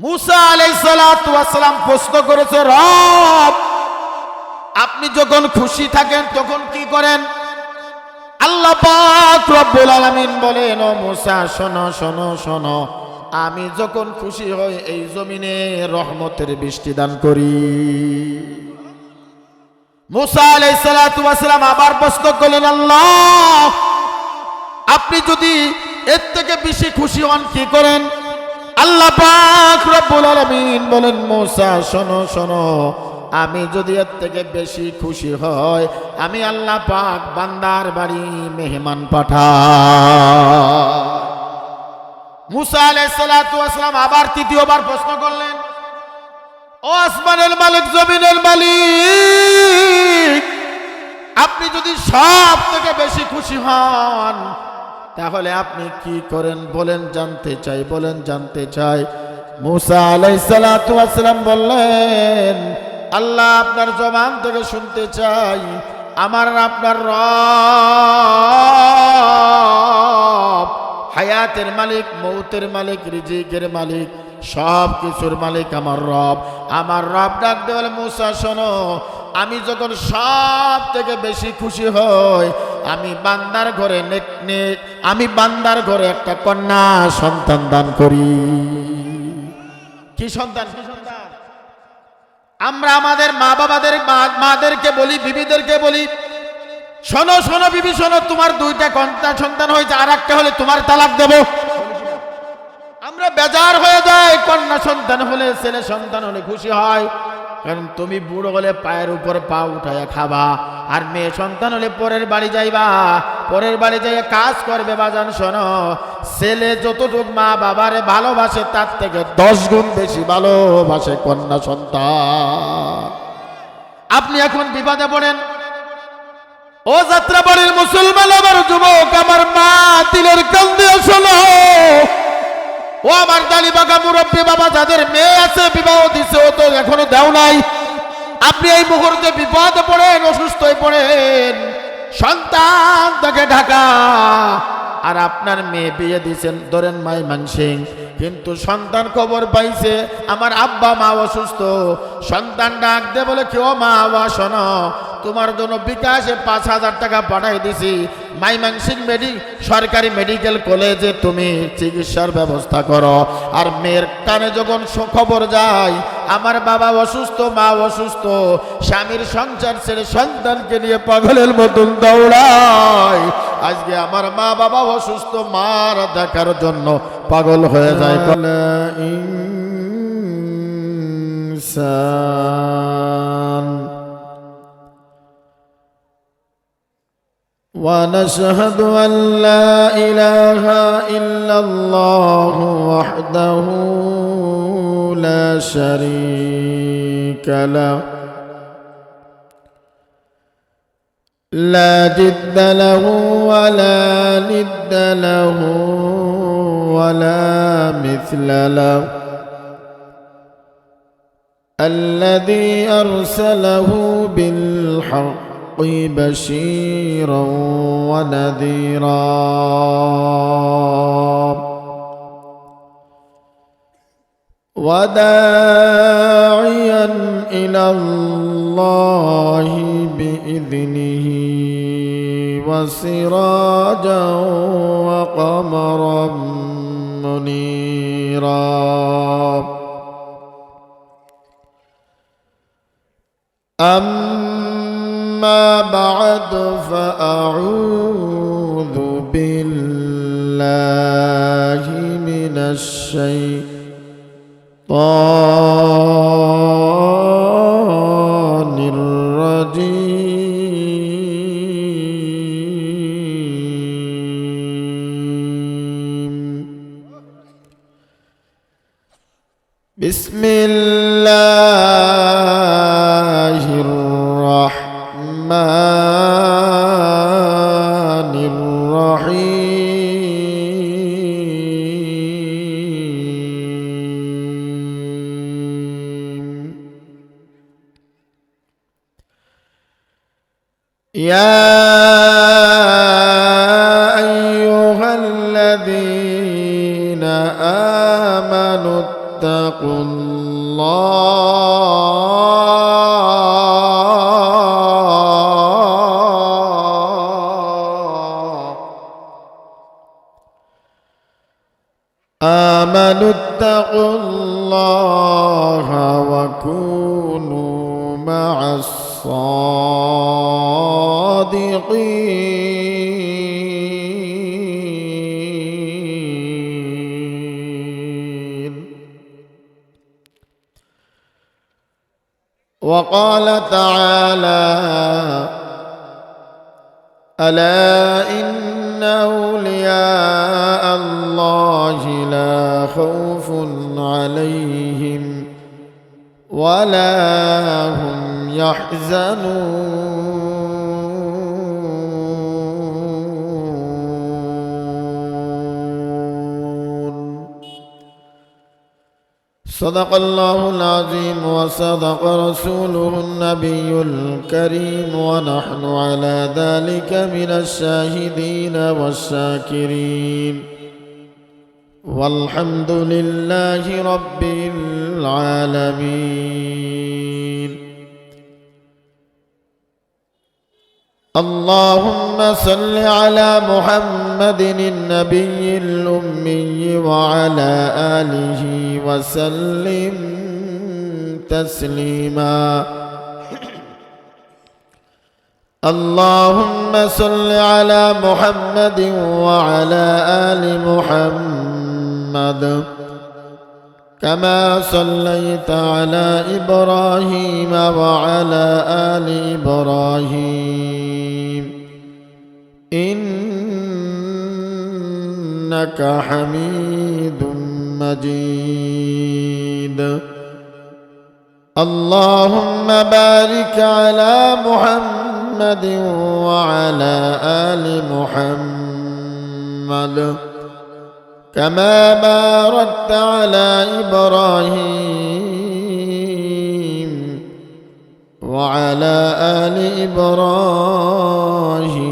মুসা আলাইহিস সালাতু ওয়াস সালাম প্রশ্ন করেছে, রব আপনি যখন খুশি থাকেন তখন কি করেন? আল্লাহ পাক রব্বুল আলামিন বলেন, ও মুসা শোনো শোনো শোনো, আমি যখন খুশি হই এই জমিনে রহমতের বৃষ্টি দান করি। মুসা আলাইহিস সালাতু ওয়াস সালাম আবার প্রশ্ন করলেন, আল্লাহ আপনি যদি এর থেকে বেশি খুশি হন কি করেন? আল্লাহ পাক রব্বুল আলামিন বলেন, মুসা শোনো শোনো, আমি যদি এর থেকে বেশি খুশি হয় আমি আল্লাহ পাক বান্দার বাড়ি মেহমান পাঠাই। মুসা আলাইহিস সালাতু ওয়াস সালাম আবার তৃতীয়বার প্রশ্ন করলেন, ও আসমানের মালিক জমিনের মালিক, আপনি যদি সব থেকে বেশি খুশি হন তাহলে আপনি কি করেন বলেন, জানতে চাই, বলেন জানতে চাই। মুসা আলাইহিস সালাতু ওয়াস সালাম বললেন, আল্লাহ আপনার জবান থেকে শুনতে চাই, আমার আপনার রব হায়াতের মালিক, মৌতের মালিক, রিজিকের মালিক, সব কিছুর মালিক আমার রব। আমার রব ডাক দিয়ে বলে, মুসা শোনো, আমি যখন সব থেকে বেশি খুশি হই আমি বান্দার ঘরে আমি বান্দার ঘরে একটা কন্যা সন্তান দান করি। কি সন্তান? কি সন্তান? আমরা আমাদের মা বাবাদের মাদেরকে বলি, বিবিদেরকে বলি, শোনো শোনো বিবি শোনো, তোমার দুইটা কন্যা সন্তান হয়েছে, আর একটা হলে তোমার তালাক দেব। আমরা বেজার হয়ে যাই, কন্যা সন্তান হলে, ছেলে সন্তান হলে খুশি হয়, কারণ তুমি বুড়ো হলে পায়ের উপর পা উঠাইয়া খাবা, আর মেয়ে সন্তান হলে পরের বাড়ি যাইবা, পরের বাড়ি যাইয়া কাজ করবে। বাজান শোনো, ছেলে যতটুক মা বাবারে ভালোবাসে তার থেকে 10 গুণ বেশি ভালোবাসে কন্যা সন্তান। আপনি এখন বিপদে পড়েন, ও যাত্রাবাড়ির মুসলমান, আমার যুবক, আমার মা দিলের কান দিয়ে শোনো, ও আমার দালিবাগা মুরব্বী বাবা, যাদের মেয়ে আছে বিবাহ দিছে, ও তো এখনো দেও নাই, আপনি এই মুহূর্তে বিপদে পড়েন, অসুস্থ হয়ে পড়েন, সন্তান থেকে ঢাকা, আর আপনার মেয়ে বিয়ে দিয়েছেন ধরেন ময়মনসিং, কিন্তু সন্তান খবর পাইছে আমার আব্বা মা অসুস্থ, সন্তান ডাক দে বলে, কেউ মা বাবা শোনো, তোমার জন্য বিকাশে 5,000 টাকা পাঠাই দিছি, ময়মনসিং সরকারি মেডিকেল কলেজে তুমি চিকিৎসার ব্যবস্থা করো। আর মেয়ের কানে যখন খবর যায় আমার বাবা অসুস্থ, মা অসুস্থ, স্বামীর সংসার ছেড়ে সন্তানকে নিয়ে পাগলের মতন দৌড়ায়। আজকে আমার মা বাবা অসুস্থ, মার দেখার জন্য পাগল হয়ে যায়। ونشهد أن لا إله إلا الله وحده لا شريك له لا جد له ولا ند له ولا مثل له الذي أرسله بالحق بشيرا ونذيرا وداعيا إلى الله بإذنه وسراجا وقمرا منيرا أما بعد فأعوذ بالله من الشيطان الرجيم. بسم الله الرحمن الرحيم. يا أيها الذين آمنوا اتقوا الله آمنوا اتقوا الله وكونوا مع الصادقين. وقال تعالى ألا إن أولياء الله لا خوف عليهم ولا هم يحزنون. صدق الله العظيم وصدق رسوله النبي الكريم ونحن على ذلك من الشاهدين والشاكرين والحمد لله رب العالمين. اللهم صل على محمد النبي الأمي وعلى آله وسلم تسليما. اللهم صل على محمد وعلى آل محمد كما صليت على إبراهيم وعلى آل إبراهيم إنك حميد مجيد. اللهم بارك على محمد وعلى آل محمد كما باركت على إبراهيم وعلى آل إبراهيم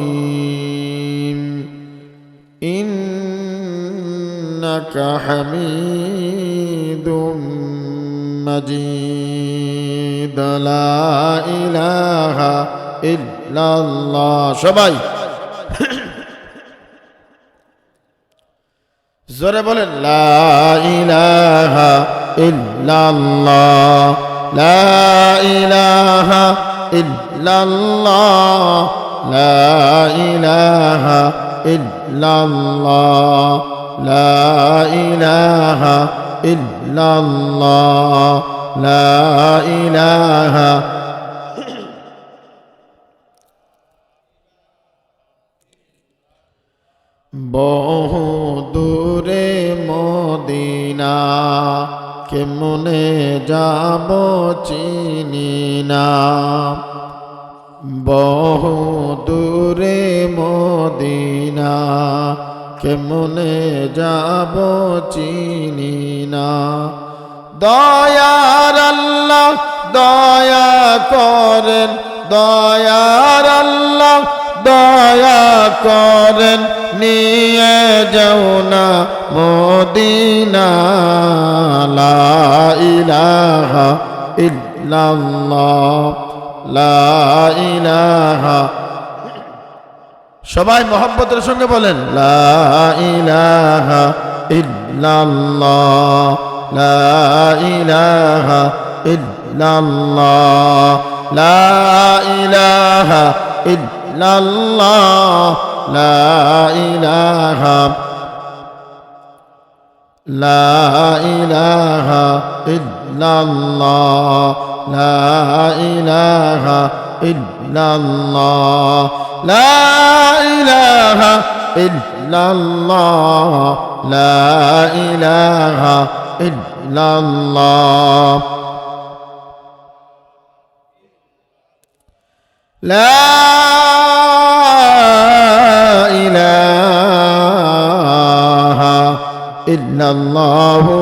إنك حميد مجيد. لا إله إلا الله. সবাই জোরে বলেন লা ইলাহা ইল্লাল্লাহ লা ইলাহা ইল্লাল্লাহ লা ইলাহা ইল্লাল্লাহ লা ইলাহা ইল্লাল্লাহ লা ইলাহা। বহু দূরে মদিনা কেমনে যাব চিনি না। বহু দূরে মদিনা কেমনে যাব চিনি না। দয়ার আল্লাহ দয়া করেন দয়ার আল্লাহ দয়া করেন নিয়ে যাও না মদিনা। লা ইলাহা ইল্লাল্লাহ লা ইলাহা। সবাই মোহাম্মতের সঙ্গে বলেন লা ইলাহা ইল্লাল্লাহ লা ইলাহা ইল্লাল্লাহ লা ইলাহা ইল্লাল্লাহ লা ইলাহা লা ইলাহা ইল্লাল্লাহ লা ইলাহা ইল্লাল্লাহ লা ইলাহা ইল্লাল্লাহ লা ইলাহা ইল্লাল্লাহ লা ইলাহা ইল্লাল্লাহু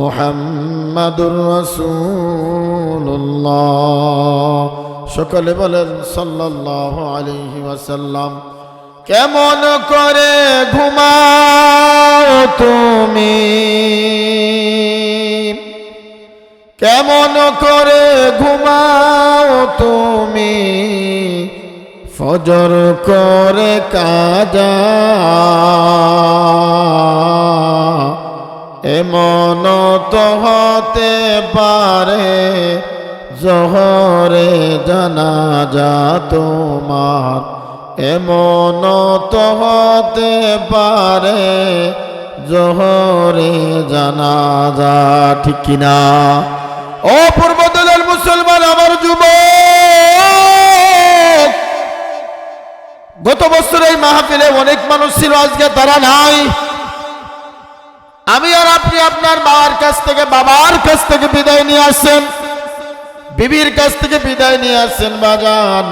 মুহাম্মাদুর রাসূলুল্লাহ। সকলে বলেন সাল্লাল্লাহু আলাইহি ওয়াসাল্লাম। কেমন করে ঘুমাও তুমি কেমন করে ঘুমাও তুমি ফজর করে কাজা, এমন তো হতে পারে জোহরে জানাজা তোমার, এমন তো হতে পারে জোহরে জানাজা। ঠিক কিনা? ও পূর্বদলের মুসলমান আমার যুবক, গত বছর এই মাহফিলে অনেক মানুষ ছিল, আজকে তারা নাই। আমি আর আপনি আপনার মার কাছ থেকে, বাবার কাছ থেকে বিদায় নিয়ে আসছেন, বিবির কাছ থেকে বিদায় নিয়ে আসছেন বাজান।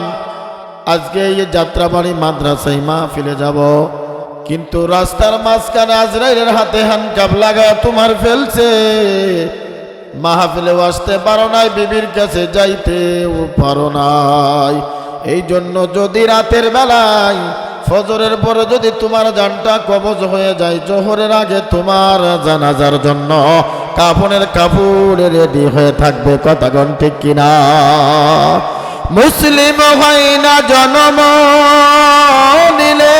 আজকে এই যাত্রাবাড়ি মাদ্রাসায় মাহফিলে যাব, কিন্তু রাস্তার মাঝখানে আজরাইলের হাতে হ্যান্ডকাপ লাগায় তোমার ফেলছে। মাহফিলেও আসতে পারো নাই, বিবির কাছে যাইতেও পারো নাই। এই জন্য যদি রাতের বেলায় ফজরের পরে যদি তোমার জানটা কবজ হয়ে যায়, জোহরের আগে তোমার জানাজার জন্য কাফনের কাপড় রেডি হয়ে থাকবে। কথাগণ ঠিক কিনা? মুসলিম হয় না জন্ম নিলে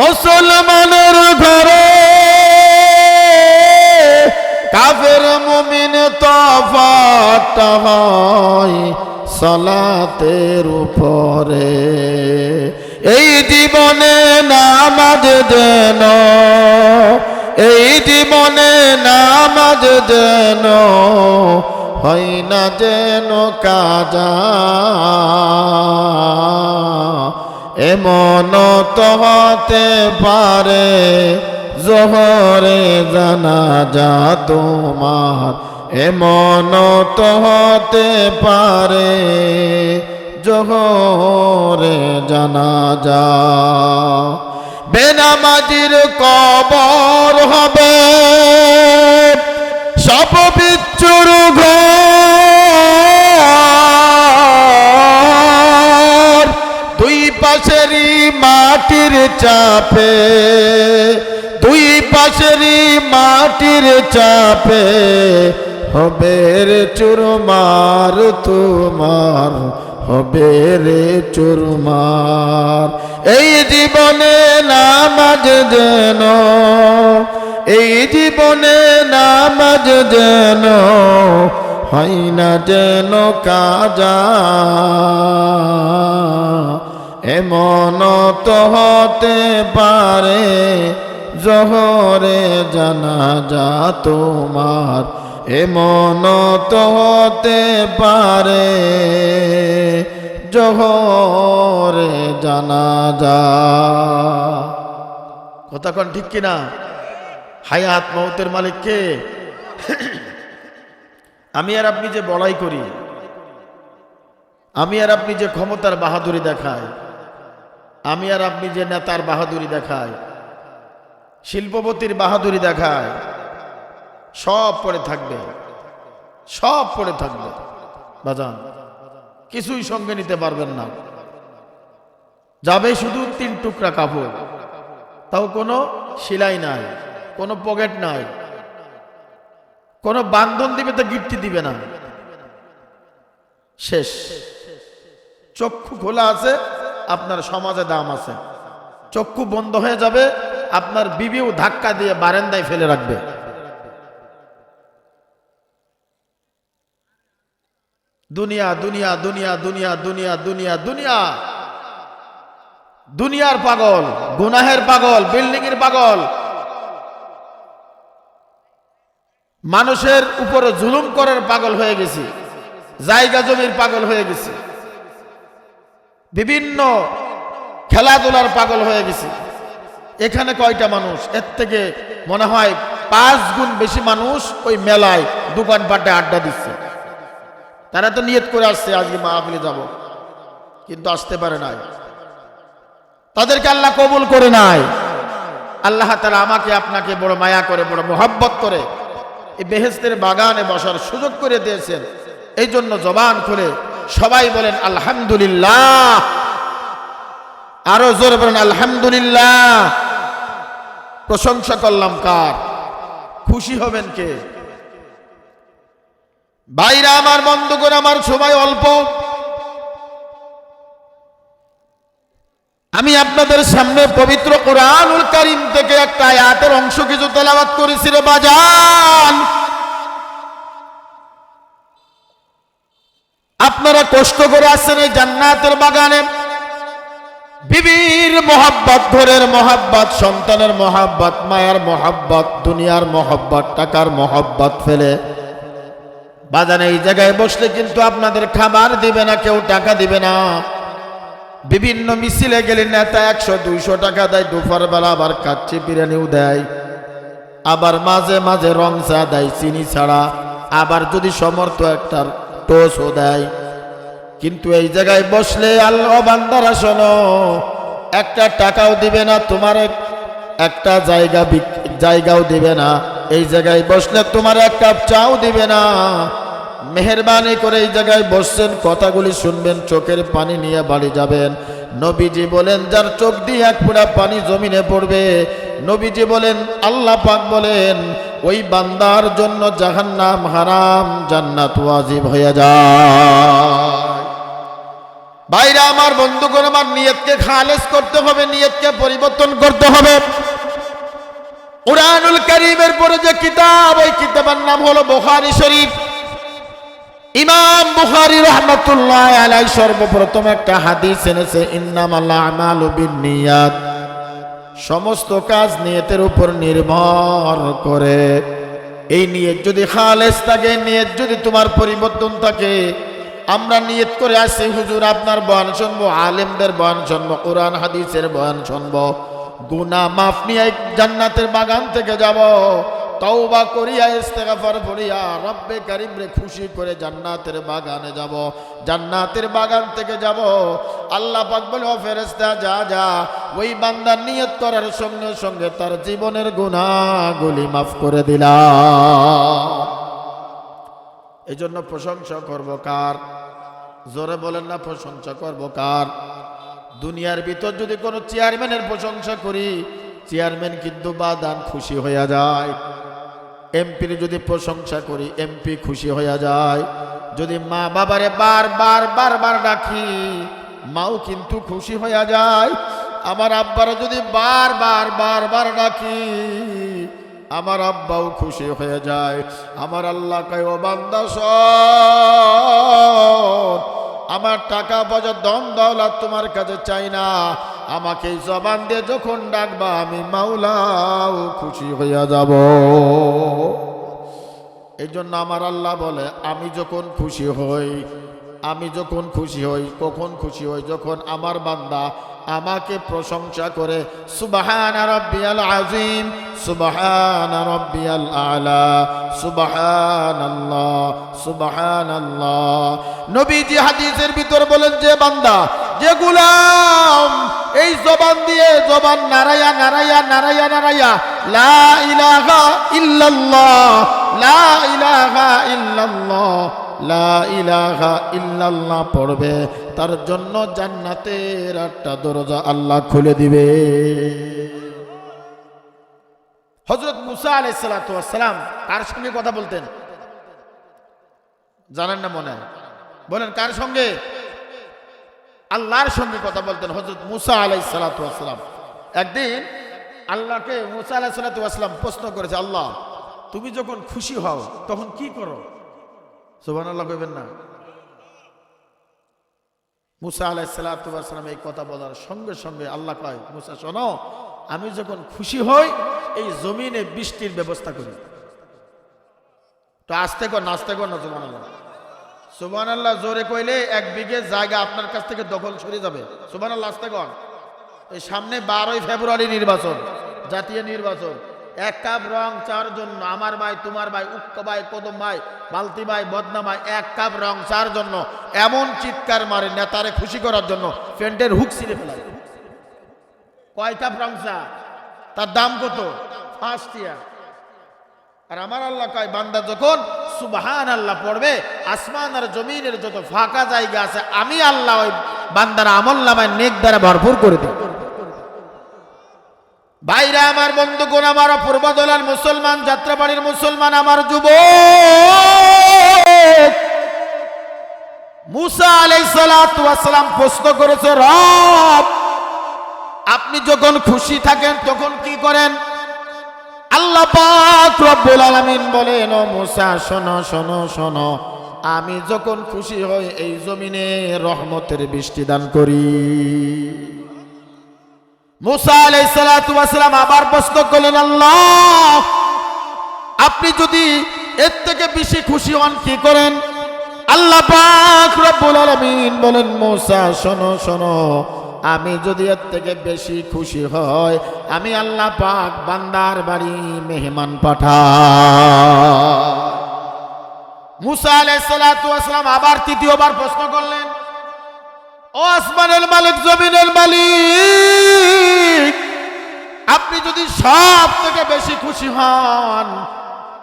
মুসলমানের ঘরে, কাফের মুমিন তফাৎ হয় সালাতের উপরে। এই জীবনে নামাজ যেন, এই জীবনে নামাজ যেন হয় না যেন কাজা, এমন তো হতে পারে জোহরে জানাজা তোমার, এমন তো হতে পারে জোহরে জানাজা। বেনামাজির কবর হবে সব বিচ্ছুর ঘর, দুই পাশেরই মাটির চাপে, দুই পাশেরই মাটির চাপে হবে রে চুরমার তোমার, হবে রে চুরমার। এই জীবনে নামাজ যেন, এই জীবনে নামাজ যেন হয় না যেন কাজা, এমন তো হতে পারে জোহরে জানাজা তোমার, এমন তো হতে পারে জোহরে জানাজা। কথা কোন ঠিক কিনা? হায়াত মৌতের মালিক কে? আমি আর আপনি যে বড়াই করি, আমি আর আপনি যে ক্ষমতার বাহাদুরি দেখায়, আমি আর আপনি যে নেতার বাহাদুরি দেখায়, শিল্পপতির বাহাদুরি দেখায়, সব পড়ে থাকবে, সব পড়ে থাকবে বাজান, কিছুই সঙ্গে নিতে পারবেন না। যাবে শুধু 3 টুকরা কাপড়, তাও কোনো সেলাই নাই, কোনো পকেট নাই, কোনো বান্ধন দিবে তো গিফটি দিবে না, শেষ। চক্ষু খোলা আছে, আপনার সমাজে দাম আছে। চক্ষু বন্ধ হয়ে যাবে, আপনার বিবিও ধাক্কা দিয়ে বারান্দায় ফেলে রাখবে। দুনিয়া দুনিয়া দুনিয়া দুনিয়া দুনিয়া দুনিয়া দুনিয়া, দুনিয়ার পাগল, গুনাহের পাগল, বিল্ডিং এর পাগল, মানুষের উপরে জুলুম করার পাগল হয়ে গেছি, জায়গা জমির পাগল হয়ে গেছি, বিভিন্ন খেলাধুলার পাগল হয়ে গেছি। এখানে কয়টা মানুষ? এর থেকে মনে হয় 5 গুণ বেশি মানুষ ওই মেলায় দোকানপাটে আড্ডা দিচ্ছে। তারা তো নিয়ত করে আসছে আজকে মাহফিলে যাব, কিন্তু আসতে পারে নাই, তাদেরকে আল্লাহ কবুল করে নাই। আল্লাহ তাআলা আমাকে আপনাকে বড় মায়া করে, বড় মোহাব্বত করে এই বেহেশতের বাগানে বসার সুযোগ করে দিয়েছেন। এই জন্য জবান খুলে সবাই বলেন আলহামদুলিল্লাহ। আরো জোরে বলেন আলহামদুলিল্লাহ। প্রশংসা করলাম কার? খুশি হবেন কে? ভাইরা আমার, বন্ধুগণ আমার, সময় অল্প। আমি আপনাদের সামনে পবিত্র কোরআনুল কারীম থেকে একটা আয়াতের অংশ কিছু তেলাওয়াত করেছি রে বাজান। আপনারা কষ্ট করে আসছেন এই জান্নাতের বাগানে, বিবির মোহাব্বত, ঘরের মোহাব্বত, সন্তানের মোহাব্বত, মায়ের মোহাব্বত, দুনিয়ার মোহাব্বত, টাকার মোহাব্বত ফেলে বাজানে এই জায়গায় বসলে কিন্তু আপনাদের খাবার দিবে না, কেউ টাকা দিবে না। বিভিন্ন মিছিলে গেলে নেতা 100-200 টাকা দেয়, দুপুর বেলা আবার কাচ্চি বিরিয়ানিও দেয়, আবার মাঝে মাঝে রং চা দেয় চিনি ছাড়া, আবার যদি সমর্থ একটা টোস্টও দেয়। কিন্তু এই জায়গায় বসলে আল্লাহ বান্দারা শোনো, একটা টাকাও দিবে না, তোমার একটা জায়গাও দিবে না। এই জায়গায় বসলে তোমার এক কাপ চাও দিবে না। মেহেরবানি করে এই জায়গায় বসছেন, কথাগুলি শুনবেন, চোখের পানি নিয়ে বাড়ি যাবেন। নবীজি বলেন, যার চোখ দিয়ে এক ফোঁটা পানি জমিনে পড়বে, নবীজি বলেন, আল্লাহ পাক বলেন, ওই বান্দার জন্য জাহান্নাম হারাম, জান্নাত ওয়াজিব হয়ে যায়। ভাইরা আমার, বন্ধুগণ আমার, নিয়তকে খালেস করতে হবে, নিয়তকে পরিবর্তন করতে হবে। কুরআনুল কারীমের পরে যে কিতাব, ওই কিতাবের নাম হলো বুখারী শরীফ। ইমাম বুখারী রাহমাতুল্লাহ আলাইহি সর্বপ্রথম একটা হাদিস এনেছে, ইন্নামাল আমালু বিন্নিয়াত, সমস্ত কাজ নিয়তের উপর নির্ভর করে। এই নিয়ত যদি খালেস থাকে, নিয়ত যদি তোমার পরিবর্তন থাকে, আমরা নিয়ত করে আসি হুজুর আপনার বয়ান শুনবো, আলেমদের বয়ান শুনবো, কোরআন হাদিসের বয়ান শুনবো, গুনাহ মাফ নিয়ে জান্নাতের বাগান থেকে যাব, তওবা করিয়া ইস্তেগফার পড়িয়া রব্বে কারীম রে খুশি করে জান্নাতের বাগানে যাব, জান্নাতের বাগান থেকে যাব। আল্লাহ পাক বলে, ও ফেরেশতা যা যা, ওই বান্দার নিয়ত করার সঙ্গে সঙ্গে তার জীবনের গুনাহগুলি মাফ করে দিলাম। এই জন্য প্রশংসা করব কার? জোরে বলেন না, প্রশংসা করব কার? দুনিয়ার ভিতর যদি কোনো চেয়ারম্যানের প্রশংসা করি, চেয়ারম্যান কিন্তু বাদান খুশি হয়ে যায়। এমপির যদি প্রশংসা করি, এমপি খুশি হয়ে যায়। যদি মা বাবারে বারবার ডাকি, মাও কিন্তু খুশি হয়ে যায়। আমার আব্বারে যদি বারবার ডাকি, আমার আব্বাও খুশি হয়ে যায়। আমার আল্লাহ কয়, ও বান্দা শোন, আমার টাকা পয়সা ধন দৌলত তোমার কাছে চাই না, আমাকে জবান দিয়ে যখন ডাকবা, আমি মাওলাও খুশি হইয়া যাব। এই জন্য আমার আল্লাহ বলে, আমি যখন খুশি হই, কখন খুশি হই? যখন আমার বান্দা আমাকে প্রশংসা করে, সুবহান রাব্বিয়াল আযীম, সুবহান রাব্বিয়াল আলা, সুবহানাল্লাহ, সুবহানাল্লাহ। নবীজি হাদিসের ভিতর বলেন, যে বান্দা, যে গোলাম এই জবান দিয়ে জবান নারায়া লা ইলাহা ইল্লাল্লাহ, লা ইলাহা ইল্লাল্লাহ, লা ইলাহা ইল্লাল্লাহ পড়বে, তার জন্য জান্নাতের একটা দরজা আল্লাহ খুলে দিবে। হযরত মুসা আলাইহিস সালাতু ওয়াস সালাম কার সঙ্গে কথা বলতেন জানেন না? মনে বলেন, কার সঙ্গে? আল্লাহর সঙ্গে কথা বলতেন হযরত মুসা আলাইহিস সালাতু ওয়াস সালাম। একদিন আল্লাহকে মুসা আলাইহিস সালাতু ওয়াস সালাম প্রশ্ন করেছে, আল্লাহ তুমি যখন খুশি হও তখন কি করো? সুবহানাল্লাহ কইবেন না? মুসা আলাইহিস সালাতু ওয়াস সালাম এই কথা বলার সঙ্গে সঙ্গে আল্লাহ কয়, মুসা শোনো, আমি যখন খুশি হই এই জমিনে বৃষ্টির ব্যবস্থা করি। তো আস্তে কর, নাস্তে কর না। সুবহানাল্লাহ, সুবহানাল্লাহ জোরে কইলে 1 বিঘে জায়গা আপনার কাছ থেকে দখল সরে যাবে। সুবহানাল্লাহ, আস্তে কর। এই সামনে 12ই ফেব্রুয়ারি নির্বাচন, জাতীয় নির্বাচন। 1 কাপ রং চার জন্য, আমার ভাই, তোমার ভাই, উক্ক ভাই, কদম ভাই, বালতি ভাই, বদনা ভাই, 1 কাপ রং চার জন্য এমন চিৎকার মারে নেতারে খুশি করার জন্য, প্যান্টের হুক ছিঁড়ে ফেলায়। কয় কাপ রং চা, তার দাম কত? 5 টিয়া। আর আমার আল্লাহ কয়, বান্দা যখন সুবহানাল্লাহ পড়বে, আসমান আর জমিনের যত ফাঁকা জায়গা আছে, আমি আল্লাহ ওই বান্দার আমলনামায় নেক দ্বারা ভরপুর করে দেব। ভাইরা আমার, বন্ধুগণ আমার, পূর্বদলার মুসলমান, যাত্রাবাড়ির মুসলমান, আমার যুবক, মুসা আলাইহিস সালাতু ওয়াস সালাম প্রশ্ন করেছে, রব আপনি যখন খুশি থাকেন তখন কি করেন? আল্লাহ পাক রব্বুল আলামিন বলেন, ও মুসা শোনো শোনো শোনো, আমি যখন খুশি হই এই জমিনে রহমতের বৃষ্টি দান করি। মুসা আলাইহিস সালাতু ওয়াস সালাম আবার প্রশ্ন করলেন, আল্লাহ আপনি যদি এর থেকে বেশি খুশি হন কি করেন? আল্লাহ পাক রব্বুল আলামিন বলেন, মুসা শোনো শোনো, আমি যদি এর থেকে বেশি খুশি হয় আমি আল্লাহ পাক বান্দার বাড়ি মেহমান পাঠাই। মুসা আলাইহিস সালাতু ওয়াস সালাম আবার তৃতীয়বার প্রশ্ন করলেন, ও আসমানের মালিক জমিনের মালিক, আপনি যদি সব থেকে বেশি খুশি হন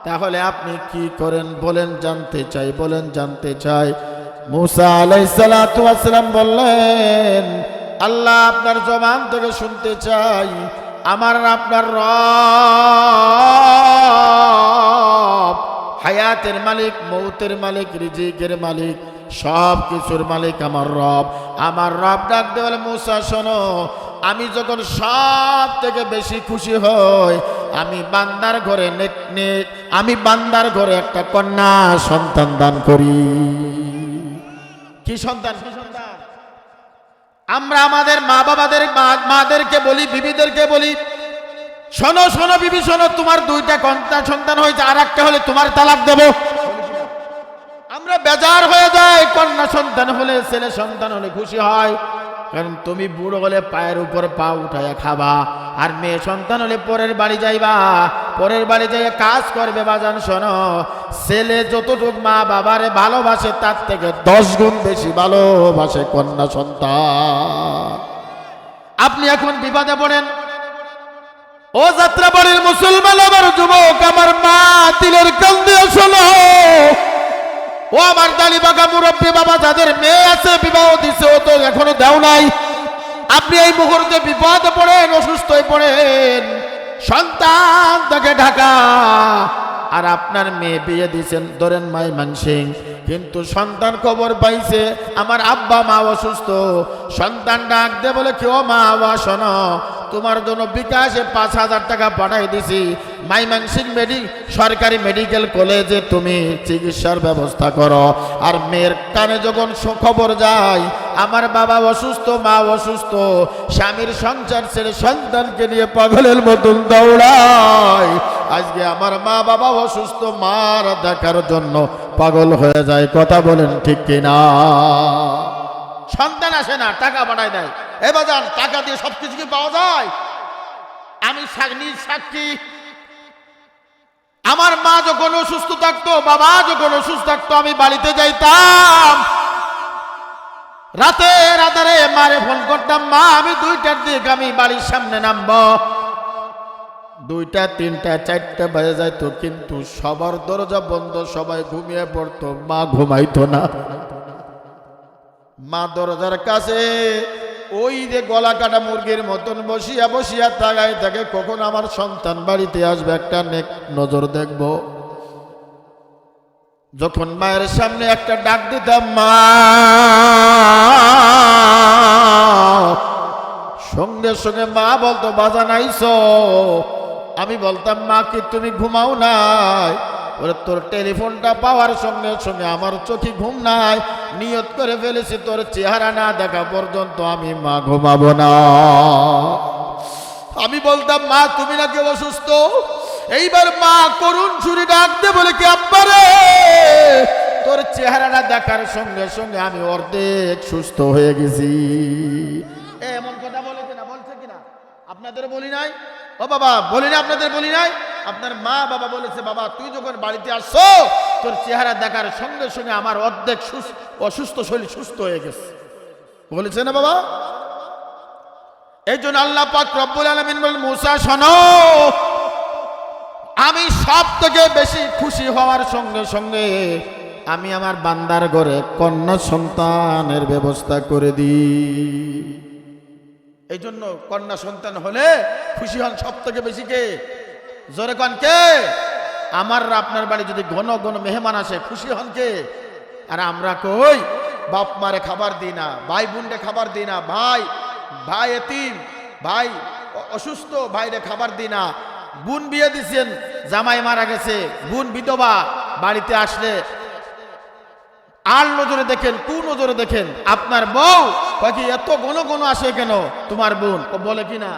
তাহলে আপনি কি করেন বলেন, জানতে চাই, বলেন জানতে চাই। মুসা আলাইহিস সালাতু ওয়াস সালাম বললেন, আল্লাহ আপনার জবান থেকে শুনতে চাই, আমার আপনার রব হায়াতের মালিক, মৌতের মালিক, রিজিকের মালিক, সব কিছুর মালিক আমার রব। আমার রব ডাক দিয়ে বলে, মুসা শোনো, আমি যখন সব থেকে বেশি খুশি হই আমি বান্দার ঘরে আমি বান্দার ঘরে একটা কন্যা সন্তান দান করি। কি সন্তান? কি সন্তান? আমরা আমাদের মা বাবাদের মাদেরকে বলি, বিবিদেরকে বলি, শোনো শোনো বিবি শোনো, তোমার দুইটা কন্যা সন্তান হয়েছে, আর একটা হলে তোমার তালাক দেব। আমরা বেজার হয়ে যাই, কন্যা সন্তান হলে, ছেলে সন্তান হলে খুশি হয়, কারণ তুমি বুড়ো হলে পায়ের উপর পা উঠাইয়া খাবা, আর মেয়ে সন্তান হলে পরের বাড়ি যাইবা, পরের বাড়ি যাইয়া কাজ করবে। বাজান শোনো, ছেলে যতটুক মা বাবারে ভালোবাসে তার থেকে 10 গুণ বেশি ভালোবাসে কন্যা সন্তান। আপনি এখন বিপদে পড়েন, ও যাত্রাবাড়ির মুসলমান আমার যুবক, আমার মা দিলের কান দিয়ে শোনো, ও আমার দালিবাগা মুরব্বী বাবা, যাদের মেয়ে আছে বিবাহ দিছে, ও তো এখনো দেও নাই, আপনি এই মুহূর্তে বিপদে পড়েন, অসুস্থ হয়ে পড়েন, সন্তান তাকে ঢাকা, আর আপনার মেয়ে বিয়ে দিয়েছেন ধরেন ময়মনসিং, কিন্তু সন্তান খবর পাইছে আমার আব্বা মা অসুস্থ, সন্তান ডাক দে বলে, কেউ মা বাবা শোনো, তোমার জন্য বিকাশে 5,000 টাকা পাঠাই দিছি, ময়মনসিং সরকারি মেডিকেল কলেজে তুমি চিকিৎসার ব্যবস্থা করো। আর মেয়ের কানে যখন খবর যায় আমার বাবা অসুস্থ, মা অসুস্থ, স্বামীর সংসার ছেড়ে সন্তানকে নিয়ে পাগলের মতন দৌড়ায়। আজকে আমার মা বাবা অসুস্থ, মার দেখার জন্য পাগল হয়ে যায়। কথা বলেন ঠিক কিনা? সন্তান আসে না, টাকা পাঠায় দেয়। এ বাজান, টাকা দিয়ে সবকিছু কি পাওয়া যায়? আমি নিজ সাক্ষী, আমার মা যখন অসুস্থ থাকতো, বাবা যখন অসুস্থ থাকতো, আমি বাড়িতে যাইতাম, রাতে রাতারে মারে ফোন করতাম, মা আমি 2টার দিকে আমি বাড়ির সামনে নামবো। 2টা 3টা 4টা বাজে যাইতো, কিন্তু সবার দরজা বন্ধ, সবাই ঘুমিয়ে পড়তো, মা ঘুমাইতো না। মা দরজার কাছে ওই যে গলা কাটা মুরগির মতন বসিয়া বসিয়া তাকায় থাকে, কখন আমার সন্তান বাড়িতে আসবে, একটা নজর দেখব। যখন মায়ের সামনে একটা ডাক দিতাম, মা, সঙ্গে সঙ্গে মা বলতো, বাজান আইছো? আমি বলতাম, মা কি তুমি ঘুমাও নাই? বলে, তোর টেলিফোনটা পাওয়ার সঙ্গে সঙ্গে আমার চোখে ঘুম নাই, নিয়ত করে ফেলেছি তোর চেহারা না দেখা পর্যন্ত আমি মা ঘুমাবো না। আমি বলতাম, মা তুমি নাকি অসুস্থ? এইবার মা করুণ সুরে ডাক দে বলে, কি আব্বা রে, তোর চেহারাটা দেখার সঙ্গে সঙ্গে আমি অর্ধেক সুস্থ হয়ে গেছি। এমন কথা বলে কিনা? বলছে কিনা? আপনাদের বলি নাই? ও বাবা বলি না, আপনাদের বলি নাই? আপনার মা বাবা বলেছে, বাবা তুই যখন বাড়িতে আসছো তোর চেহারা দেখার সঙ্গে সঙ্গে আমার অর্ধেক অসুস্থ শরীর সুস্থ হয়ে গেছে, বলেছে না বাবা? এই জন্য আল্লাহ পাক রব্বুল আলামিন বলেন, মুসা শোনো, আমি সব থেকে বেশি খুশি হওয়ার সঙ্গে সঙ্গে আমি আমার বান্দার ঘরে কন্যা সন্তানের ব্যবস্থা করে দিই। এই জন্য কন্যা সন্তান হলে খুশি হন সব থেকে বেশি কে? জোরে কন কে? আমার আপনার বাড়ি যদি ঘন ঘন মেহমান আসে খুশি হন কে? আর আমরা কই বাপ মারে খাবার দিই না, ভাই বোনরে খাবার দিই না, ভাই ভাই এতিম, ভাই অসুস্থ, ভাইরে খাবার দিই না। বোন বিয়ে দিছেন, জামাই মারা গেছে, বোন বিধবা, বাড়িতে আসলে আর নজরে দেখেন, কোন নজরে দেখেন? আপনার বউ কি এত ঘন ঘন আসে কেন তোমার বোন? বলে কি না?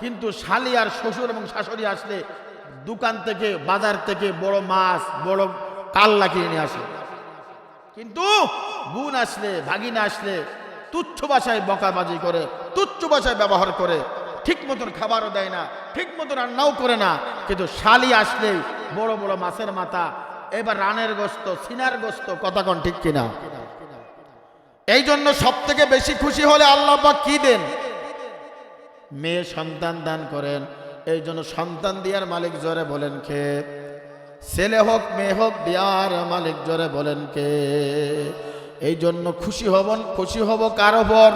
কিন্তু শালি আর শ্বশুর এবং শাশুড়ি আসলে দোকান থেকে, বাজার থেকে বড় মাছ, বড় কাল্লা কিনে নিয়ে আসে। কিন্তু বোন আসলে, ভাগিনা আসলে তুচ্ছ ভাষায় বকাবাজি করে, তুচ্ছ ভাষায় ব্যবহার করে, ঠিক মতন খাবারও দেয় না, ঠিক মতন রান্নাও করে না। কিন্তু শালি আসলেই বড় বড় মাছের মাথা, এবার রানের গোস্ত, সিনার গোস্ত, কথা কোন ঠিক কিনা? এই জন্য সব থেকে বেশি খুশি হলে আল্লাহ পাক কি দেন? মেয়ে সন্তান দান করেন। এই জন্য সন্তান দিয়ার মালিক জোরে বলেন কে? ছেলে হোক মেয়ে হোক, দিয়ার মালিক জোরে বলেন কে? এই জন্য খুশি হব কার ওপর?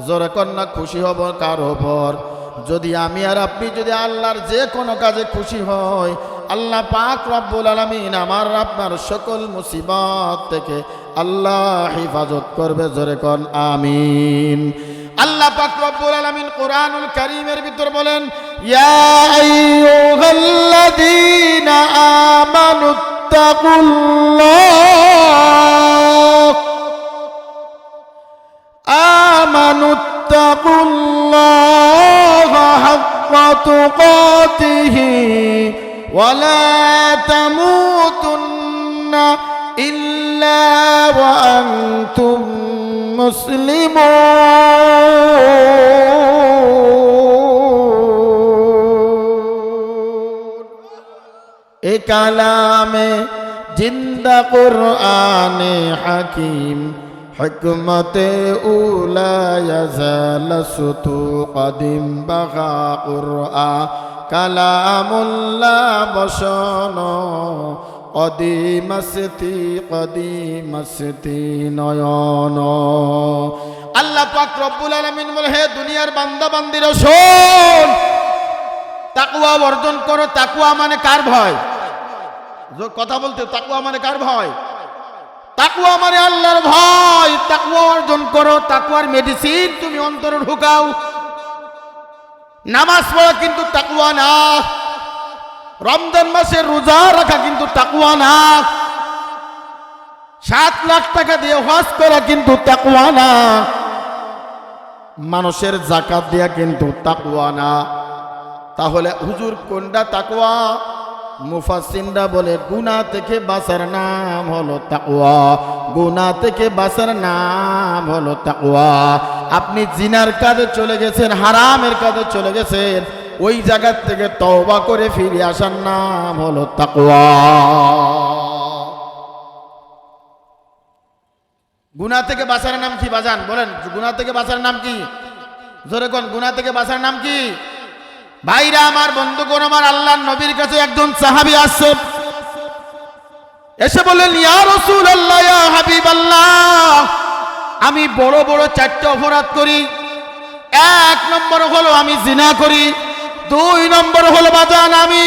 জোরে কন্যা, খুশি হব কার ওপর? যদি আমি আর আপনি যদি আল্লাহর যে কোনো কাজে খুশি হই, আল্লাহ পাক রব্বুল আলামিন আমার আপনার সকল মুসিবত থেকে আল্লাহ হিফাজত করবে। জোরে কোন আমিন। আল্লাহ পাক রব্বুল আলামিন কোরআনুল কারীমের ভিতর বলেন, ইয়া আইয়ুহাল্লাযীনা আমানুত্তাকুল্লাহ হাক্কা তুকাতিহি ওয়া লা তামুতুন্না ইল্লা ওয়া আনতুম মুসলিমুন। এ কালামে জিন্দা কুরআনে হাকিম, হিকমতে উলা ইয়াজালসতু কদিম বাগা কুরআ কালামুল্লাহ বসন কদিমাসতি নয়ন। আল্লাহ পাক রব্বুল আলামিন বলে, হে দুনিয়ার বান্দা বান্দিরা শোন, তাকওয়া অর্জন করো। তাকওয়া মানে কার ভয়? কথা বলতে, তাকওয়া মানে কার ভয়? তাকওয়া মানে আল্লাহর ভয়। তাকওয়া অর্জন করো। তাকওয়ার মেডিসিন তুমি অন্তরে ঢুকাও। নামাজ পড়া কিন্তু তাকওয়া না। রমজান মাসে রোজা রাখা কিন্তু তাকওয়া না। 7 লাখ টাকা দিয়ে হজ করা কিন্তু তাকওয়া না। মানুষের যাকাত দেয়া কিন্তু তাকওয়া না। তাহলে হুজুর কোনটা তাকওয়া? মুফাসসিররা বলে গুনাহ থেকে বাঁচার নাম হলো তাকওয়া। গুনাহ থেকে বাঁচার নাম হলো তাকওয়া। আপনি জিনার কাজে চলে গেছেন, হারামের কাজে চলে গেছেন, ওই জায়গা থেকে তওবা করে ফিরে আসার নাম হলো তাকওয়া। গুনাহ থেকে বাঁচার নাম কি বাজান? বলেন, গুনাহ থেকে বাঁচার নাম কি? জোরে কোন, গুনাহ থেকে বাঁচার নাম কি? ভাইরা আমার, বন্ধুগণ আমার, আল্লাহর নবীর কাছে একজন সাহাবী আসছে, এসে বললেন, ইয়া রাসূলুল্লাহ, ইয়া হাবিবাল্লাহ, আমি বড় বড় 4টা অপরাধ করি। 1 নম্বর হলো আমি জিনা করি। 2 নম্বর হলো বাজান আমি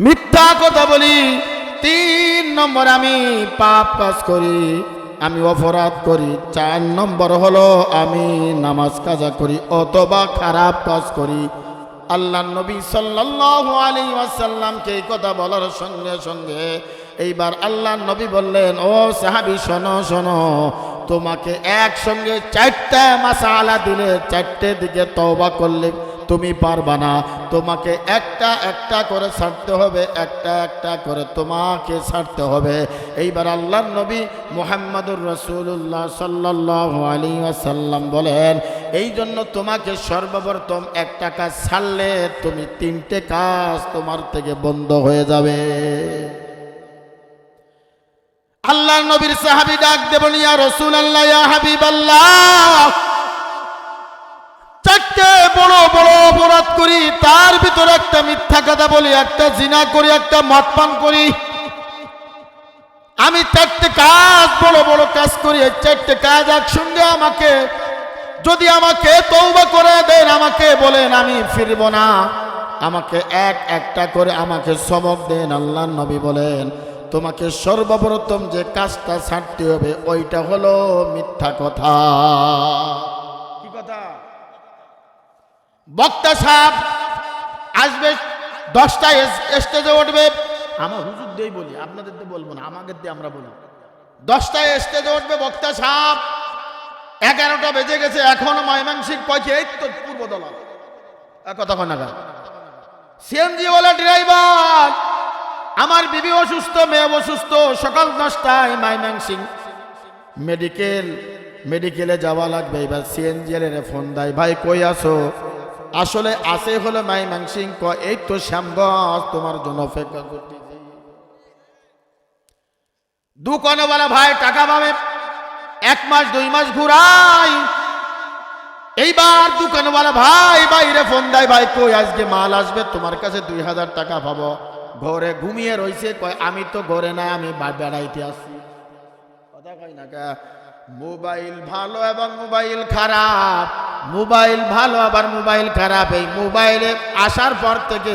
মিথ্যা কথা বলি। 3 নম্বর আমি পাপ কাজ করি, আমি অপরাধ করি। 4 নম্বর হলো আমি নামাজ কাজা করি অথবা খারাপ কাজ করি। আল্লাহর নবী সাল্লাল্লাহু আলাইহি ওয়াসাল্লামকে এই কথা বলার সঙ্গে সঙ্গে এইবার আল্লাহর নবী বললেন, ও সাহাবী শোনো শোনো, তোমাকে একসঙ্গে 4টা মাসালা দিলে 4টে দিকে তওবা করলে তুমি পারবা না। তোমাকে একটা একটা করে ছাড়তে হবে, একটা একটা করে তোমাকে ছাড়তে হবে। এইবার আল্লাহর নবী মুহাম্মদুর রাসূলুল্লাহ সাল্লাল্লাহু আলাইহি ওয়াসাল্লাম বলেন, এই জন্য তোমাকে সর্বপ্রথম একটা কাজ ছাড়লে তুমি 3টে কাজ তোমার থেকে বন্ধ হয়ে যাবে। আল্লাহর নবীর সাহাবী ডাক দেবেন, ইয়া রাসূলুল্লাহ, ইয়া হাবিবাল্লাহ, 4টে বড় বড় অপরাধ করি, তার ভিতরে একটা মিথ্যা কথা বলি, একটা জিনা করি, একটা মদ পান করি। আমি 4টে কাজ, বড় বড় কাজ করি। এই 4টে কাজ একসঙ্গে আমাকে যদি আমাকে তওবা করে দেন, আমাকে বলেন আমি ফিরব না, আমাকে একটা করে আমাকে সবক দেন। আল্লাহর নবী বলেন, তোমাকে সর্বপ্রথম যে কাজটা ছাড়তে হবে ওইটা হলো মিথ্যা কথা। কি কথা? বক্তা সাহেব আসবে 10টায় স্টেজে উঠবে, আমার হুজুর দিয়ে বলি, আপনাদের দিয়ে বলবো না, আমাদের দিয়ে আমরা বলি। 10টায় স্টেজে উঠবে বক্তা সাহেব, 11টা বেজে গেছে, এখনো ময়মনসিংহ পৌঁছে, এই তো পূর্বতলা কথা কন না। সিএনজি ওয়ালা ড্রাইভার, আমার বিবি অসুস্থ, মেয়ে অসুস্থ, সকাল 10টায় ময়মনসিংহ মেডিকেলে যাওয়া লাগবে। এবার সিএনজি এর ফোন দেয়, ভাই কই আছো? আসলে আসে হলো ময়মনসিংহ, এই তো শ্যামগঞ্জ, তোমার জন্য অপেক্ষা করতেছি। দোকানওয়ালা ভাই টাকা পাবে, 1 মাস 2 মাস ঘুরাই। এইবার দোকানওয়ালা ভাই বাইরে ফোন দেয়, ভাই কই আজকে মাল আসবে, তোমার কাছে 2000 টাকা পাবো। ঘরে ঘুমিয়ে রইছে, কয় আমি তো ঘরে না, আমি বেড়াইতে আসছি। কথা কয় না কা? মোবাইল ভালো এবং মোবাইল খারাপ, মোবাইল ভালো আবার মোবাইল খারাপ। এই মোবাইলে আসার পর থেকে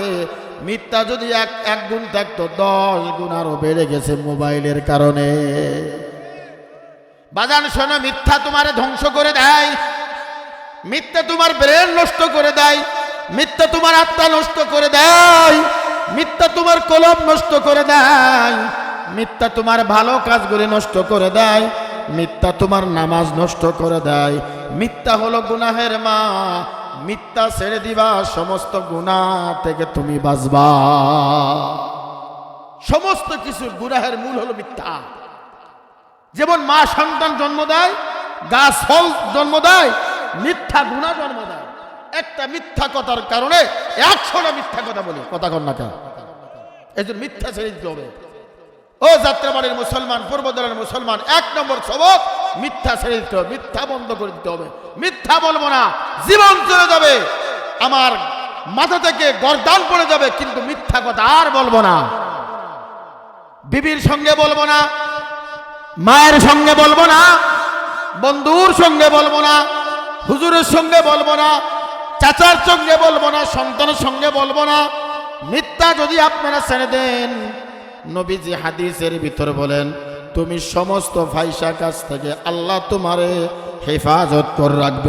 মিথ্যা যদি এক গুণ থাকতো 10 গুণ আরো বেড়ে গেছে মোবাইলের কারণে। বাজান শোনো, মিথ্যা তোমারে ধ্বংস করে দেয়, মিথ্যা তোমার ব্রেন নষ্ট করে দেয়, মিথ্যা তোমার আত্মা নষ্ট করে দেয়, মিথ্যা তোমার কলম নষ্ট করে দেয়, মিথ্যা তোমার ভালো কাজগুলি নষ্ট করে দেয়, মিথ্যা তোমার নামাজ নষ্ট করে দেয়। মিথ্যা হলো গুনাহের মা, মিথ্যা ছেড়ে দিবা, সমস্ত গুনাহ থেকে তুমি বাঁচবা। সমস্ত কিছু গুনাহের মূল হলো মিথ্যা। যেমন মা সন্তান জন্ম দেয়, গাছ ফল জন্ম দেয়, মিথ্যা গুনাহ জন্ম দেয়। একটা মিথ্যা কথার কারণে 100টা মিথ্যা কথা বলে, কথা কন না কেন? এই জন্য মিথ্যা ছেড়ে দিতে হবে। ও যাত্রাবাড়ির মুসলমান, পূর্বদলের মুসলমান, 1 নম্বর সবক মিথ্যা ছেড়ে দিতে হবে, মিথ্যা বন্ধ করে দিতে হবে। মিথ্যা বলবো না, জীবন চলে যাবে, আমার মাথা থেকে গর্দান পড়ে যাবে, কিন্তু মিথ্যা কথা আর বলবো না। বিবির সঙ্গে বলবো না, মায়ের সঙ্গে বলবো না, বন্ধুর সঙ্গে বলবো না, হুজুরের সঙ্গে বলবো না, চাচার সঙ্গে বলবো না, সন্তানের সঙ্গে বলবো না। মিথ্যা যদি আপনারা ছেড়ে দেন, নবীজি হাদিসের ভিতর বলেন, তুমি সমস্ত ফাহিশা কাজ থেকে আল্লাহ তোমারে হেফাজত করে রাখবে।